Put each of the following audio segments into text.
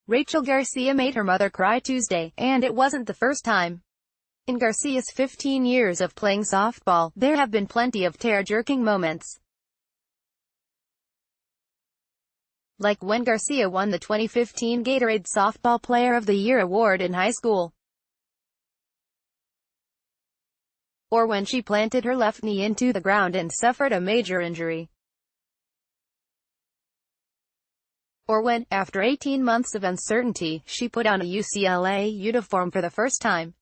Rachel Garcia made her mother cry Tuesday, and it wasn't the first time. In Garcia's 15 years of playing softball, there have been plenty of tear-jerking moments. Like when Garcia won the 2015 Gatorade Softball Player of the Year award in high school. Or when she planted her left knee into the ground and suffered a major injury. Or when, after 18 months of uncertainty, she put on a UCLA uniform for the first time.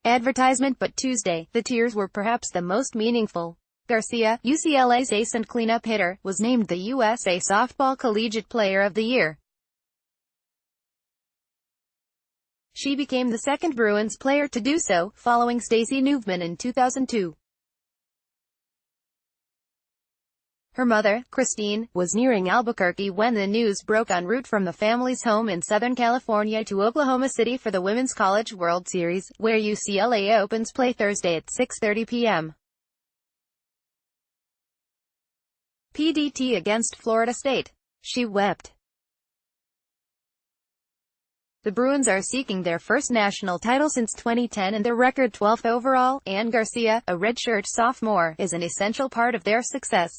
Advertisement. But Tuesday, the tears were perhaps the most meaningful. Garcia, UCLA's ace and cleanup hitter, was named the USA Softball Collegiate Player of the Year. She became the second Bruins player to do so, following Stacey Nuveman in 2002. Her mother, Christine, was nearing Albuquerque when the news broke en route from the family's home in Southern California to Oklahoma City for the Women's College World Series, where UCLA opens play Thursday at 6:30 p.m. PDT against Florida State. She wept. The Bruins are seeking their first national title since 2010 and their record 12th overall, and Garcia, a redshirt sophomore, is an essential part of their success.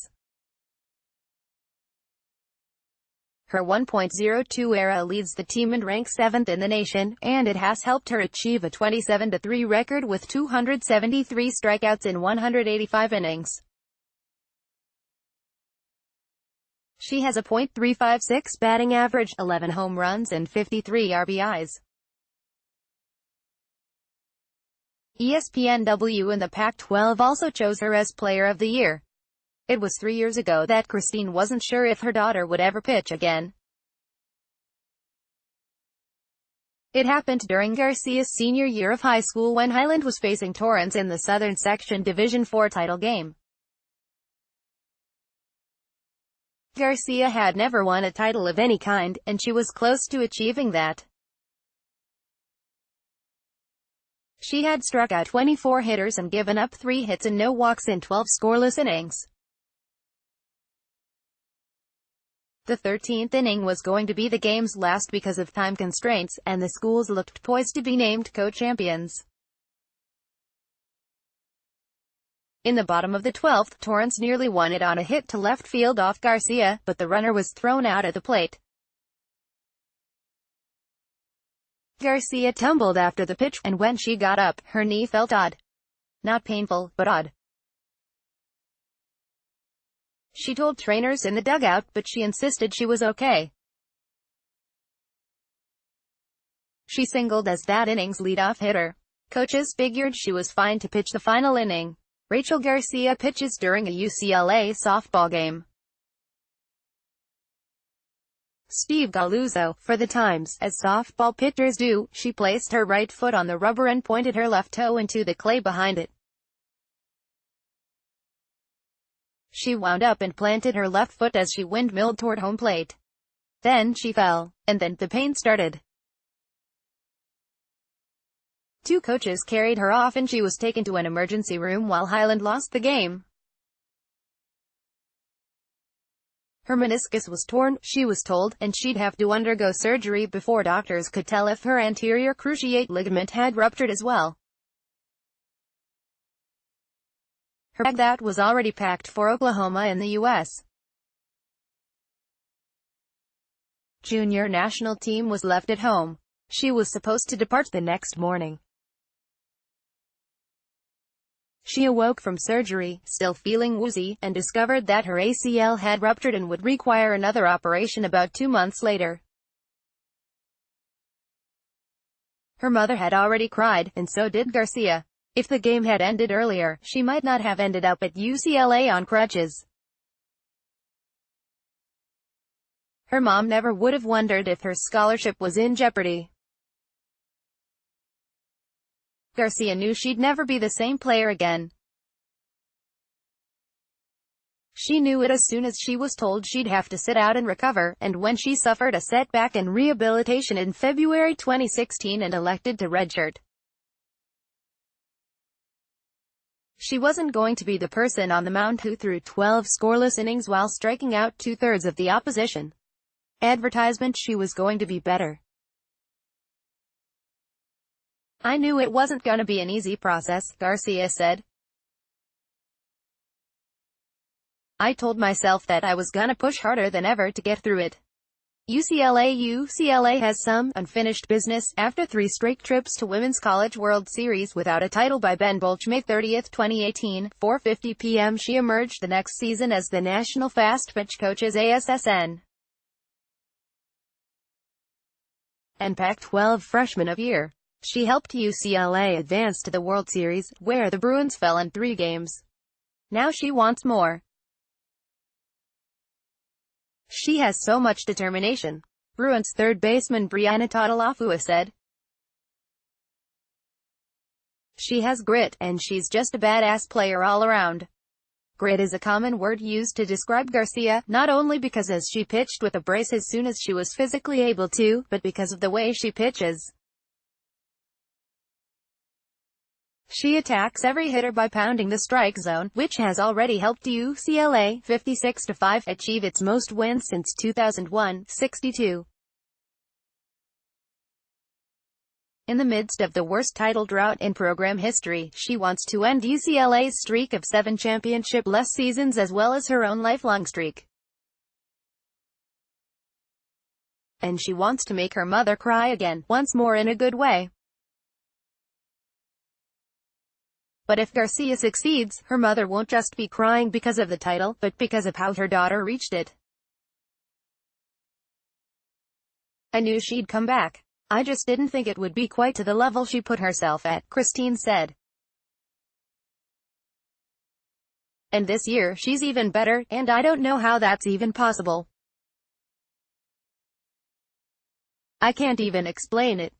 Her 1.02 ERA leads the team and ranks 7th in the nation, and it has helped her achieve a 27-3 record with 273 strikeouts in 185 innings. She has a .356 batting average, 11 home runs and 53 RBIs. ESPNW and the Pac-12 also chose her as Player of the Year. It was 3 years ago that Christine wasn't sure if her daughter would ever pitch again. It happened during Garcia's senior year of high school when Highland was facing Torrance in the Southern Section Division IV title game. Garcia had never won a title of any kind, and she was close to achieving that. She had struck out 24 hitters and given up 3 hits and no walks in 12 scoreless innings. The 13th inning was going to be the game's last because of time constraints, and the schools looked poised to be named co-champions. In the bottom of the 12th, Torrance nearly won it on a hit to left field off Garcia, but the runner was thrown out at the plate. Garcia tumbled after the pitch, and when she got up, her knee felt odd. Not painful, but odd. She told trainers in the dugout, but she insisted she was okay. She singled as that inning's leadoff hitter. Coaches figured she was fine to pitch the final inning. Rachel Garcia pitches during a UCLA softball game. Steve Galuzzo, for the Times, as softball pitchers do, she placed her right foot on the rubber and pointed her left toe into the clay behind it. She wound up and planted her left foot as she windmilled toward home plate. Then she fell, and then the pain started. 2 coaches carried her off and she was taken to an emergency room while Highland lost the game. Her meniscus was torn, she was told, and she'd have to undergo surgery before doctors could tell if her anterior cruciate ligament had ruptured as well. Her bag that was already packed for Oklahoma in the U.S. Junior national team was left at home. She was supposed to depart the next morning. She awoke from surgery, still feeling woozy, and discovered that her ACL had ruptured and would require another operation about 2 months later. Her mother had already cried, and so did Garcia. If the game had ended earlier, she might not have ended up at UCLA on crutches. Her mom never would have wondered if her scholarship was in jeopardy. Garcia knew she'd never be the same player again. She knew it as soon as she was told she'd have to sit out and recover, and when she suffered a setback in rehabilitation in February 2016 and elected to redshirt. She wasn't going to be the person on the mound who threw 12 scoreless innings while striking out 2/3 of the opposition. advertisement she was going to be better. I knew it wasn't gonna be an easy process, Garcia said. I told myself that I was gonna push harder than ever to get through it. UCLA has some unfinished business after 3 straight trips to Women's College World Series without a title by Ben Bolch. May 30, 2018, 4:50 p.m. She emerged the next season as the National Fast Pitch Coaches ASSN and Pac-12 Freshman of Year. She helped UCLA advance to the World Series, where the Bruins fell in 3 games. Now she wants more. She has so much determination, Bruins third baseman Brianna Tadalafua said. She has grit, and she's just a badass player all around. Grit is a common word used to describe Garcia, not only because as she pitched with a brace as soon as she was physically able to, but because of the way she pitches. She attacks every hitter by pounding the strike zone, which has already helped UCLA 56-5 achieve its most wins since 2001, 62. In the midst of the worst title drought in program history, she wants to end UCLA's streak of 7 championship-less seasons as well as her own lifelong streak. And she wants to make her mother cry again, once more in a good way. But if Garcia succeeds, her mother won't just be crying because of the title, but because of how her daughter reached it. I knew she'd come back. I just didn't think it would be quite to the level she put herself at, Christine said. And this year, she's even better, and I don't know how that's even possible. I can't even explain it.